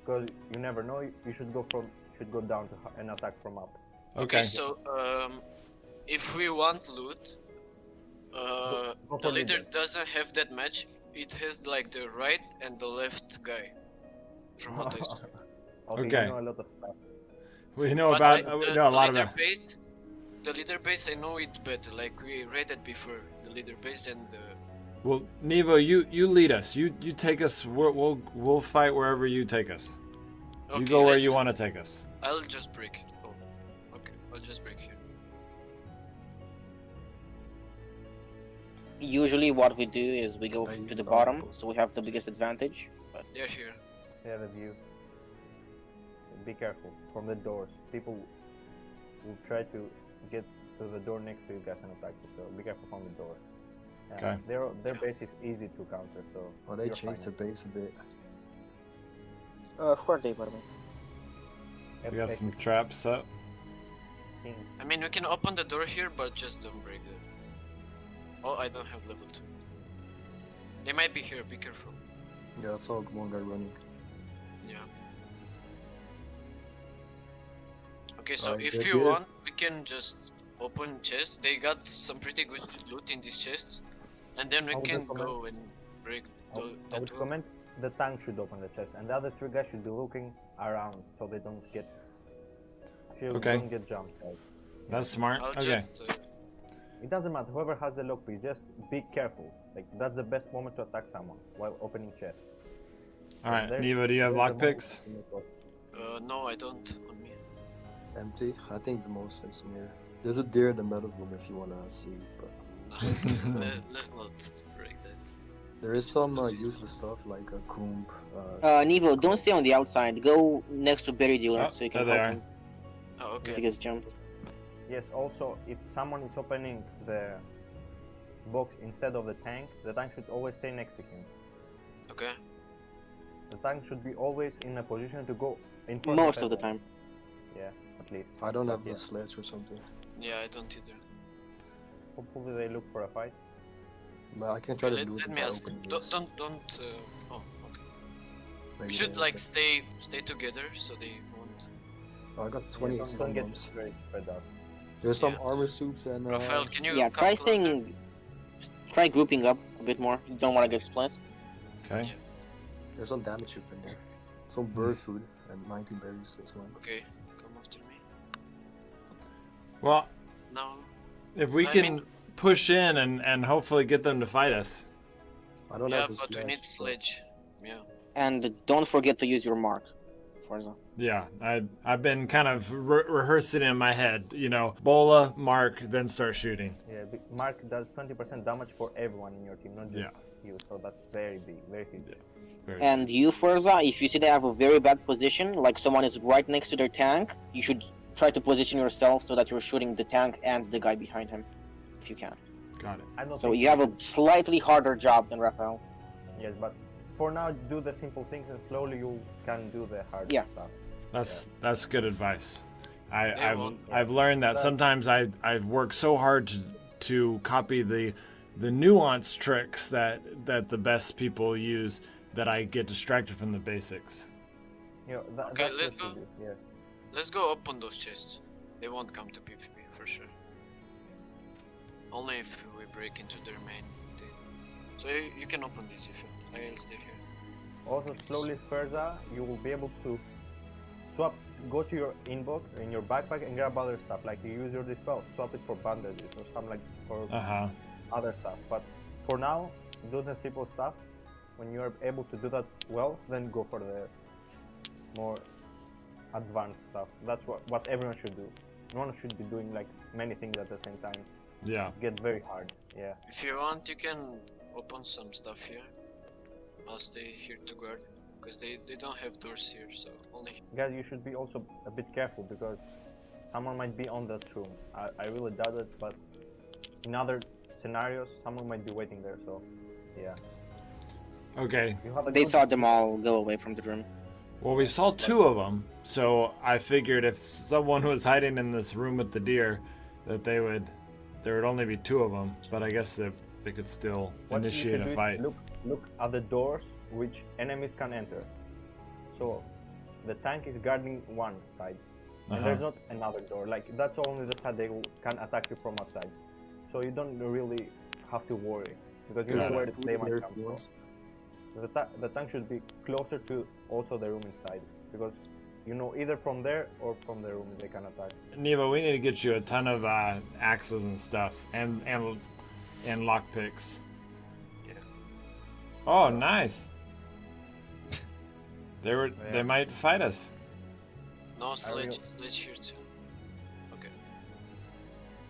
because you never know, you should go down to and attack from up. Okay, so if we want loot, the leader doesn't have that much. It has like the right and the left guy. From what I saw. Okay. You know a lot of stuff. We know about a lot about base. The leader base, I know it better. Like we raided before the leader base, and well, Nevo, you lead us. You take us. We'll fight wherever you take us. Okay, you go where you want to take us. I'll just break it. Oh, okay. I'll just break here. Usually, what we do is we go to the bottom, so we have the biggest advantage. But they're here. Yeah, the view. Be careful from the doors. People will try to get to the door next to you guys and attack you. So be careful from the door. Okay. Their base is easy to counter. So. Oh, they you're changed their fine. base a bit. Who are they, by the way? We got Epic some traps up. King. I mean, we can open the door here, but just don't break it. Oh, I don't have level 2. They might be here, be careful. Yeah, I saw one guy running. Yeah. Okay, so Alright, if good you here. want, we can just open chests. They got some pretty good loot in these chests. And then we I would can recommend- go and break I that would door. comment the tank should open the chest, and the other 3 guys should be looking around so they don't get. Okay. Don't get jumped. Guys. That's smart. I'll Okay. just... It doesn't matter. Whoever has the lockpick, just be careful. Like that's the best moment to attack someone while opening chest. All right, There- Neva, do you have there's the moment lockpicks? to make up. no, I don't on me. Empty. I think the most is in here. There's a deer in the metal room if you wanna see. But Let's not break that. there is some useless stuff like a comb. Nevo, don't stay on the outside. Go next to Berry Dealer Oh, so you can there they help are. him Oh, if okay. he gets jumped. Yes. Also, if someone is opening the box instead of the tank should always stay next to him. Okay. The tank should be always in a position to go in front Most of the everyone. time. Yeah, at least. I don't have Yeah. a sledge or something. Yeah, I don't either. Hopefully they look for a fight. But I can try to Let, do it let me by ask. opening Don't, this. don't. Oh, okay. Maybe We should they- like stay together so they won't. Oh, I got Yeah, 28 don't stun get bombs. very spread out. There's some Yeah. armor suits and Raphael, can you Yeah, come try closer? staying. Try grouping up a bit more. You don't want to get split. Okay. there's some damage soup in there. Some bird food and 19 berries. That's one. Okay, come after me. Well, Now, if we I can mean- push in and hopefully get them to fight us. I don't yeah, have a but we sledge. need sledge. Yeah. And don't forget to use your mark, Forza. Yeah, I've been kind of rehearsing in my head. You know, Bola, Mark, then start shooting. Yeah, Mark does 20% damage for everyone in your team, not just Yeah. you. So that's very big, very huge. Very And you, Forza, if you see they have a very bad position, like someone is right next to their tank, you should try to position yourself so that you're shooting the tank and the guy behind him, if you can. Got it. I don't So think you have a slightly harder job than Raphael. Yes, but for now, do the simple things and slowly you can do the hard Yeah. stuff. That's good advice. I've won't. I've learned that sometimes I work so hard to copy the nuanced tricks that the best people use that I get distracted from the basics. You know, Okay, that's let's what go. you do, Yeah. Let's go up on those chests. They won't come to PvP for sure. Only if we break into their main thing. So you can open this if you want. I'll stay here. Also, slowly further, you will be able to go to your inbox in your backpack and grab other stuff. Like you use your dispel, swap it for bandages or something like for other stuff. But for now, do the simple stuff. When you are able to do that well, then go for the more advanced stuff. That's what everyone should do. No one should be doing like many things at the same time. Yeah. Get very hard. Yeah. If you want, you can open some stuff here. I'll stay here to guard. Because they don't have doors here, so only... Guys, you should be also a bit careful because someone might be on that room. I really doubt it, but in other scenarios, someone might be waiting there, so yeah. Okay. You have a They good- saw them all go away from the room. Well, we saw 2 of them, so I figured if someone was hiding in this room with the deer, that there would only be 2 of them. But I guess they could still what you initiate should do a is fight. Look at the doors which enemies can enter. So the tank is guarding one side, and there's not another door. Like that's only the side can attack you from outside. So you don't really have to worry because you Got know it. where the Food flame in there might if come you from. want. The tank should be closer to also the room inside because you know either from there or from the room they can attack. Neva, we need to get you a ton of axes and stuff and lockpicks. Yeah. Oh, nice. They Yeah. might fight us. No will- sledge here too. Okay.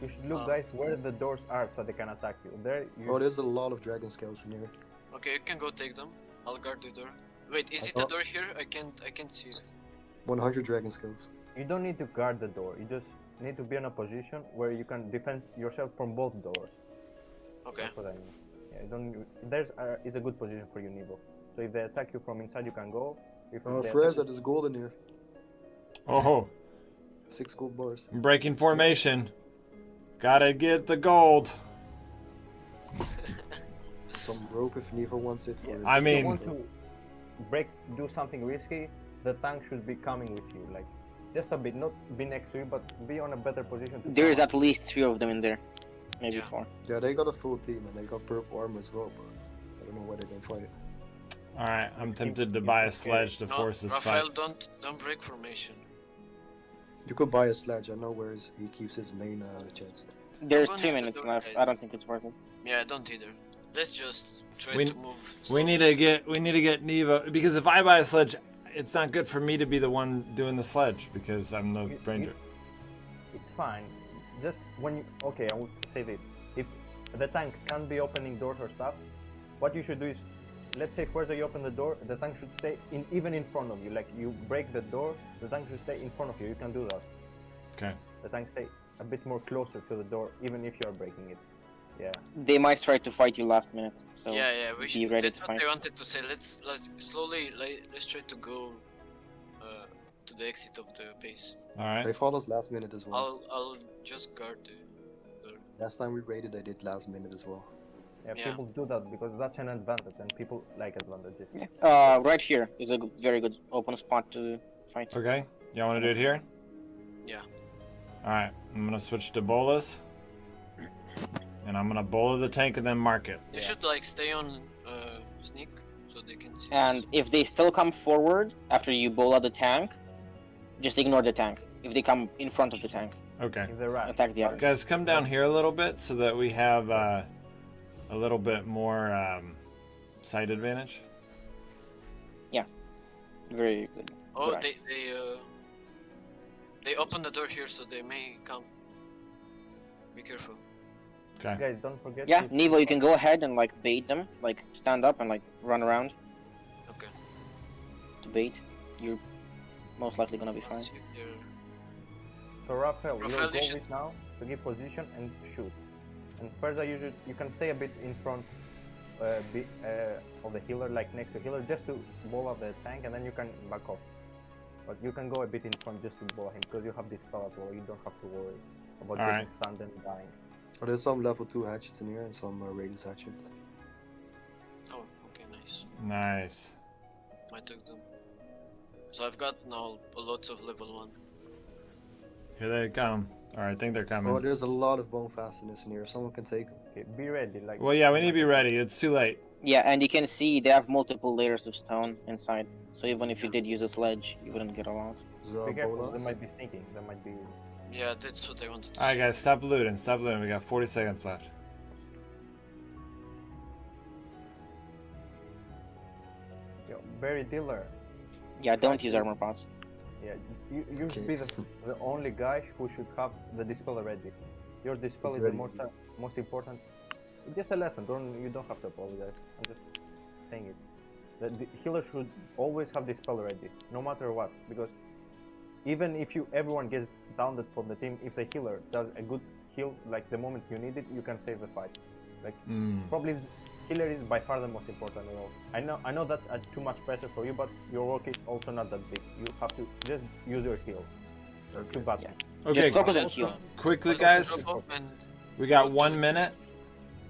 You should look guys where the doors are so they can attack you. There you Oh, there's a lot of dragon scales in here. Okay, you can go take them. I'll guard the door. Wait, is I it the thought- door here? I can't see it. 100 dragon scales. You don't need to guard the door. You just need to be in a position where you can defend yourself from both doors. Okay. That's what I mean. Yeah, is a good position for you, Nivo. So if they attack you from inside, you can go. If they attack Freza, you- there's gold in here. Oh, 6 gold bars. breaking formation. Gotta get the gold. Some rope if Nivo wants it. For Yeah, his- I if mean- you want to do something risky, the tank should be coming with you, like just a bit, not be next to you, but be on a better position. To There's come at least 3 of them in there, maybe Yeah. 4. Yeah, they got a full team and they got purple armor as well, but I don't know where they can fight. All right, I'm tempted to buy a sledge to No, force this Raphael, fight. don't break formation. You could buy a sledge. I know where he keeps his main chest. There's Don't 3 need the minutes door, left. guys. I don't think it's worth it. Yeah, I don't either. Let's just try We- to move. We slowly. need to get Neva, because if I buy a sledge, it's not good for me to be the one doing the sledge because I'm the ranger. It's fine. Just when you I would say this: if the tank can't be opening doors or stuff, what you should do is, let's say first you open the door, the tank should stay even in front of you. Like you break the door, the tank should stay in front of you. You can do that. Okay. The tank stay a bit more closer to the door, even if you are breaking it. Yeah. They might try to fight you last minute, so Yeah, we be should. ready That's to what fight. I wanted to say. Let's slowly. Let's try to go to the exit of the base. All right. They fought us last minute as well. I'll just guard the. Last time we raided, they did last minute as well. Yeah, Yeah. people do that because that's an advantage, and people like advantages. Right here is a very good open spot to fight. Okay. Y'all want to do it here? Yeah. All right. I'm gonna switch to bolas, and I'm gonna bola the tank and then mark it. You should like stay on sneak so they can see. And us. if they still come forward after you bola the tank, just ignore the tank. If they come in front of the tank, Okay. If they're right. attack the other. Guys, come down here a little bit so that we have a little bit more sight advantage. Very good. Oh, Right. they open the door here, so they may come. Be careful. Okay. Guys, don't forget. Yeah, if- Nevo, you can go ahead and like bait them, like stand up and like run around Okay. to bait. You're most likely gonna be fine. Let's see if they're- So Raphael, Raphael, your you goal should- is now to give position and shoot. And further, you can stay a bit in front of the healer, like next to healer, just to bowl up the tank, and then you can back off. But you can go a bit in front just to bowl him because you have this spell as well. You don't have to worry about Alright. getting stunned and dying. Oh, there's some level 2 hatchets in here and some radius hatchets. Oh, okay, nice. Nice. I took them. So I've got now lots of level 1. Here they come. All right, I think they're coming. Oh, there's a lot of bone fasteners in here. Someone can take them. Okay, be ready. Like. Well, yeah, we need to be ready. It's too late. Yeah, and you can see they have multiple layers of stone inside. So even if you did use a sledge, you wouldn't get a lot. There's Be careful. They bolas. might be sneaking. They might be. Yeah, that's what I wanted to All right, say. guys, stop looting. Stop looting. We got 40 seconds left. Yo, Barry Diller. Yeah, don't use armor pots. Yeah, you should be the only guy who should have the dispel ready. Your dispel It's is the ready. most important. It's just a lesson. You don't have to apologize. I'm just saying it. The healer should always have dispel ready, no matter what. Because even if everyone gets downed from the team, if the healer does a good heal, like the moment you need it, you can save the fight. Like probably healer is by far the most important role. I know that's too much pressure for you, but your work is also not that big. You have to just use your heal. Okay. Too bad. Okay, Just focus on heal. quickly, Also, guys. drop off and We got go 1 to- minute,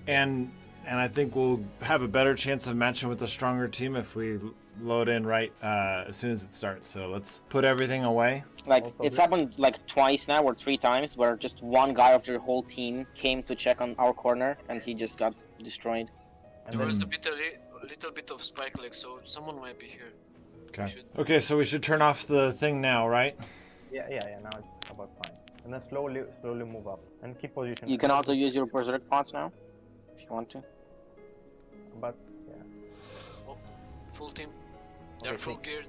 and I think we'll have a better chance of matching with a stronger team if we load in right as soon as it starts. So let's put everything away. Like Also it's good. happened like twice now or 3 times where just one guy of the whole team came to check on our corner and he just got destroyed. And there was then, a little bit of spike lag, so someone might be here. Okay. should- Okay, so we should turn off the thing now, right? yeah. Now it's about fine. And then slowly move up and keep position. You can also use your berserk pots now if you want to. But yeah, Full team. They're Okay, full think. geared.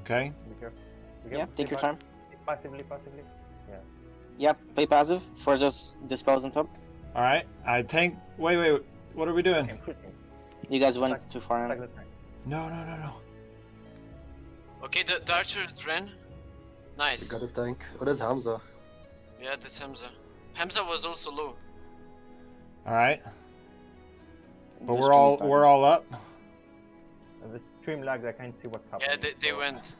Okay. be careful. Be Yeah, careful. take your Stay time. back. Passively. Yep, play passive for just dispels on top. All right. I tank. Wait. What are we doing? Shoot him. You guys went too far Attack in. the tank. No. Okay, the archers ran. We Nice. got a tank. Oh, that's Hamza. Yeah, that's Hamza. Hamza was also low. All right, but The we're stream is all up. And the stream lags, I can't see what's happening. Yeah, they so went.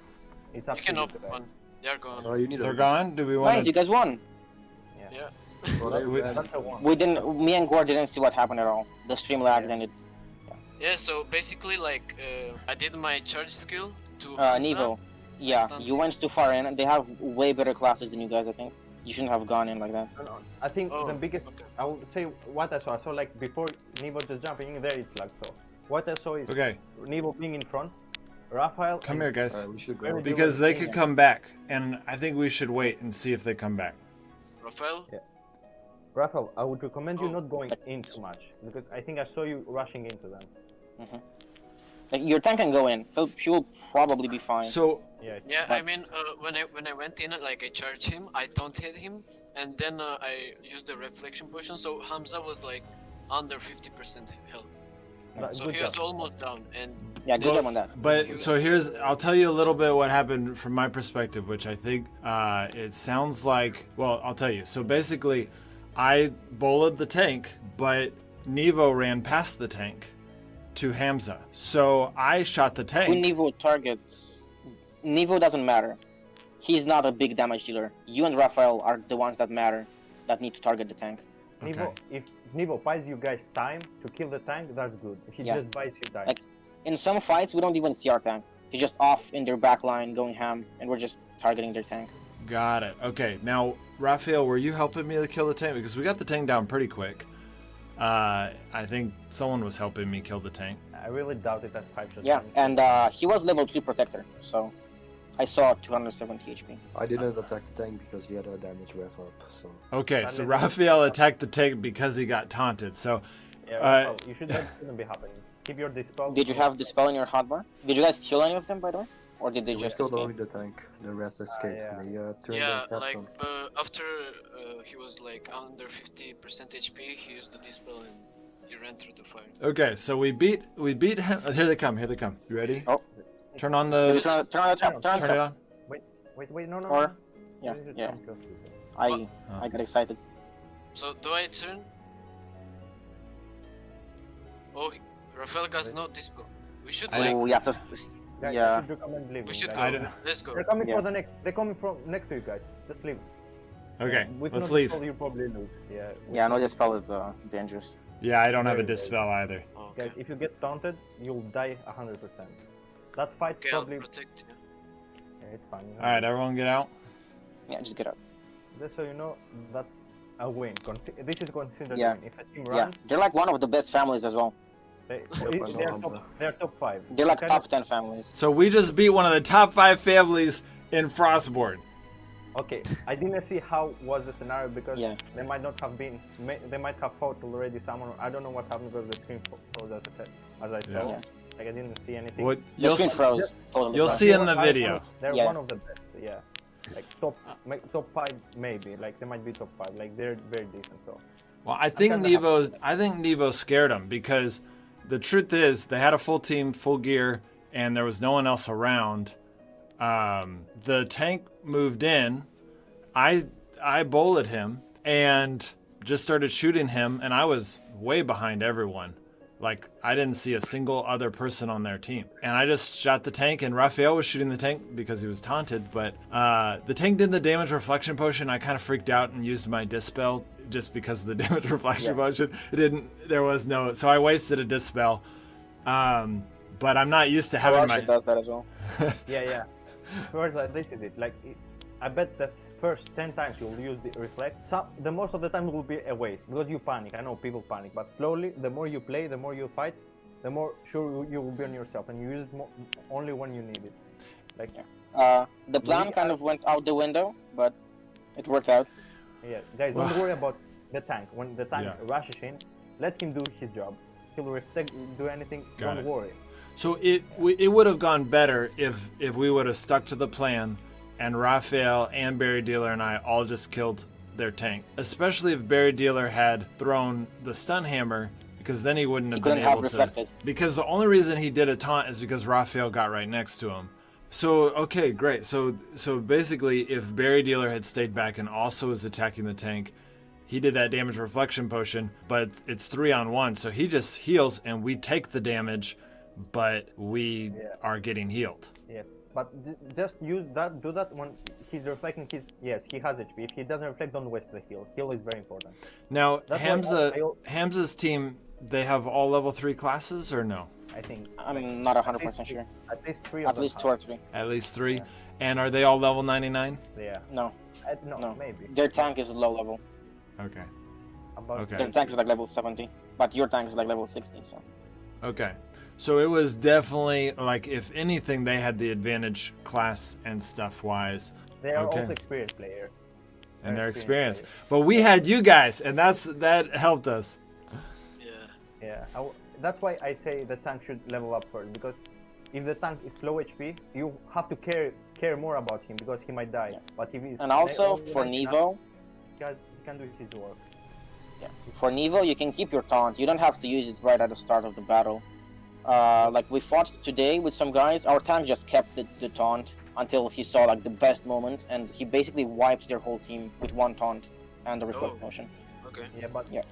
It's up You to can you open guys. one. They're gone. Oh, you need They're a gone. Do we want Nice, you guys won. Yeah. Well, That's the one. We didn't. Me and Gore didn't see what happened at all. The stream lagged and it. Yeah, so basically, like, I did my charge skill to Nevo. Yeah, stunned you went too far in. They have way better classes than you guys. I think you shouldn't have gone in like that. No, I think Oh, the biggest, okay. I would say what I saw like before Nevo just jumping in there, it's like so. What I saw is Okay, Nevo being in front, Raphael. come and- here, guys. Alright, we should Where go. would you- Because they Yeah. could come back, and I think we should wait and see if they come back. Raphael. Raphael, I would recommend you Oh. not going in too much because I think I saw you rushing into them. Like, your tank can go in. He will probably be fine. So Yeah. Yeah, But- I mean, when I went in, like, I charged him, I taunted him, and then I used the reflection potion. So Hamza was like under 50% health. So Good he was job. almost down, and Yeah, good job on that. But so here's, I'll tell you a little bit what happened from my perspective, which I think it sounds like, well, I'll tell you. So basically, I bullied the tank, but Nevo ran past the tank to Hamza. So I shot the Who tank. Nevo targets? Nevo doesn't matter. He's not a big damage dealer. You and Raphael are the ones that matter, that need to target the tank. Nevo, if Nevo buys you guys time to kill the tank, that's good. If he Yeah. just buys you time. Like, in some fights, we don't even see our tank. He's just off in their back line going ham, and we're just targeting their tank. Got it. Okay, now Raphael, were you helping me to kill the tank? Because we got the tank down pretty quick. I think someone was helping me kill the tank. I really doubt it at 5 Yeah, and he was level 2 protector, so I saw 270 HP. I didn't attack the tank because he had a damage ref up. So Okay, so Sunday- Raphael attacked the tank because he got taunted. So Yeah, Raphael, you should that shouldn't be happening. Keep your dispel. Did you have dispel in your hotbar? Did you guys kill any of them, by the way? Or did they we just killed escape? only the tank. The rest escaped. yeah. They turned yeah, their like caps on. after he was like under 50% HP, he used the dispel and he ran through the fire. okay, so we beat him. Here they come. Here they come. You ready? Oh. Turn on Did you the. turn on the trap, turn on the Turn it trap. on. Wait, no. Or- no. yeah, You should yeah. come close to it. I got excited. So do I turn? Oh, Raphael got no dispel. We should I like, Oh, yeah, so, Guys, yeah. I should recommend leaving. we should Like, I go. don't- Let's go. They're coming Yeah. for the next. They're coming from next to you guys. Just leave. Okay, With let's no leave. dispel, you probably lose. Yeah. Yeah, no, this spell is dangerous. Yeah, I don't have a Very, very- dispel either. Okay. Guys, if you get taunted, you'll die 100%. That fight Okay, I'll probably. protect you. Yeah, it's fine. All right, everyone get out. Yeah, just get up. Just so you know, that's a win. This is considered Yeah. a win. If a team Yeah, runs, they're like one of the best families as well. they, I they're, know, top, they're top 5. They're like Kind top of- 10 families. So we just beat one of the top 5 families in Frostborn. Okay, I didn't see how was the scenario because Yeah. they might not have been. They might have fought already someone. I don't know what happened because the screen froze as I saw. Yeah. Like I didn't see anything. What The you'll screen s- froze. Totally. you'll froze. see in the I- video. They're Yeah. one of the best. Yeah. Like top 5 maybe. Like they might be top 5. Like they're very decent. So Well, I think Nevo scared them because the truth is they had a full team, full gear, and there was no one else around. The tank moved in. I bowled him and just started shooting him, and I was way behind everyone. Like I didn't see a single other person on their team, and I just shot the tank. And Raphael was shooting the tank because he was taunted, but the tank did the damage reflection potion. I kind of freaked out and used my dispel just because of the damage reflection potion. It didn't. There was no. So I wasted a dispel. But I'm not used to having Roger my. does that as well. yeah. First, this is it. Like I bet the first 10 times you'll use the reflect. The most of the time it will be a waste because you panic. I know people panic, but slowly, the more you play, the more you fight, the more sure you will be on yourself, and you use it only when you need it. Like The plan kind of went out the window, but it worked out. yeah, guys, don't worry about the tank. When the tank Yeah. rushes in, let him do his job. He'll reflect, do anything. Got don't it. worry. So it would have gone better if we would have stuck to the plan, and Raphael and Barry Dealer and I all just killed their tank. Especially if Barry Dealer had thrown the stun hammer, because then he wouldn't He have been couldn't have able to. reflected. Because the only reason he did a taunt is because Raphael got right next to him. So okay, great. So basically, if Berry Dealer had stayed back and also was attacking the tank, he did that damage reflection potion, but it's 3-on-1, so he just heals and we take the damage, but we are getting healed. Yes, but just use that. Do that when he's reflecting. Yes, he has HP. If he doesn't reflect, don't waste the heal. Heal is very important. Now, That's why Hamza's team, they have all level 3 classes or no? I think. I'm not 100% sure. At least 3 of At them least have. 2 or 3. At least 3. And are they all level 99? Yeah. No, No, maybe. their tank is low level. Okay. About Okay. Their tank is like level 70, but your tank is like level 60. So Okay. So it was definitely, like, if anything, they had the advantage class and stuff-wise. They are Okay. also experienced players. And their They're experience. experienced But we had you guys, and that helped us. Yeah. players. Yeah. That's why I say the tank should level up first, because if the tank is low HP, you have to care more about him because he might die. Yeah. But if he's and also only for 99, Nevo, he can do his work. for Nevo you can keep your taunt. You don't have to use it right at the start of the battle. Like we fought today with some guys, our tank just kept the taunt until he saw like the best moment, and he basically wiped their whole team with one taunt and the reflect Oh. motion. Okay. Yeah, but Yeah.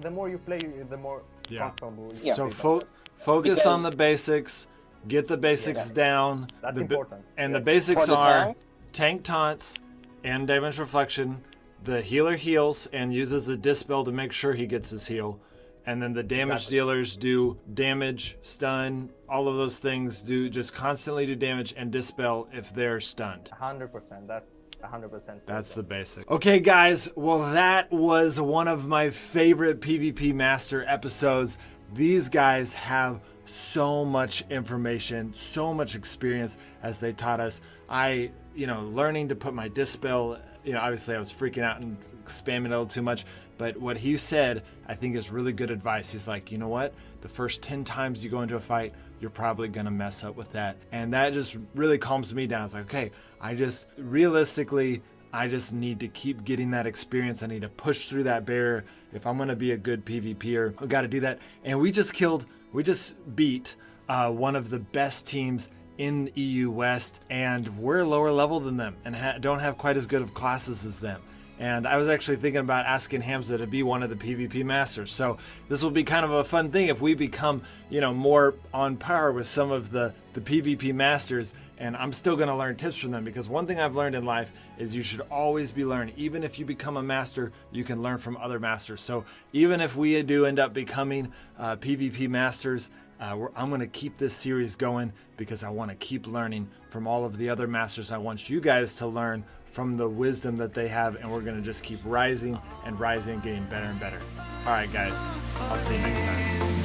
the more you play, the more Yeah. comfortable. you Yeah. So feel. focus Because- on the basics, get the basics down. That's The ba- important. And Yeah. the basics For the are tank, tank taunts and damage reflection. The healer heals and uses the dispel to make sure he gets his heal. And then the damage Exactly. dealers do damage, stun, all of those things, just constantly do damage and dispel if they're stunned. 100%. That's 100%. That's the basic. Okay, guys. Well, that was one of my favorite PvP Master episodes. These guys have so much information, so much experience as they taught us. Learning to put my dispel, obviously I was freaking out and spamming it a little too much. But what he said, I think is really good advice. He's like, you know what? The first 10 times you go into a fight, you're probably going to mess up with that. And that just really calms me down. It's like, okay, I just need to keep getting that experience. I need to push through that barrier. If I'm going to be a good PvPer, I got to do that. And we just beat one of the best teams in EU West, and we're lower level than them and don't have quite as good of classes as them. And I was actually thinking about asking Hamza to be one of the PvP masters. So this will be kind of a fun thing if we become, more on par with some of the PvP masters. And I'm still going to learn tips from them, because one thing I've learned in life is you should always be learning. Even if you become a master, you can learn from other masters. So even if we do end up becoming PvP masters, I'm going to keep this series going because I want to keep learning from all of the other masters. I want you guys to learn from the wisdom that they have, and we're going to just keep rising and rising, getting better and better. All right, guys. I'll see you next time.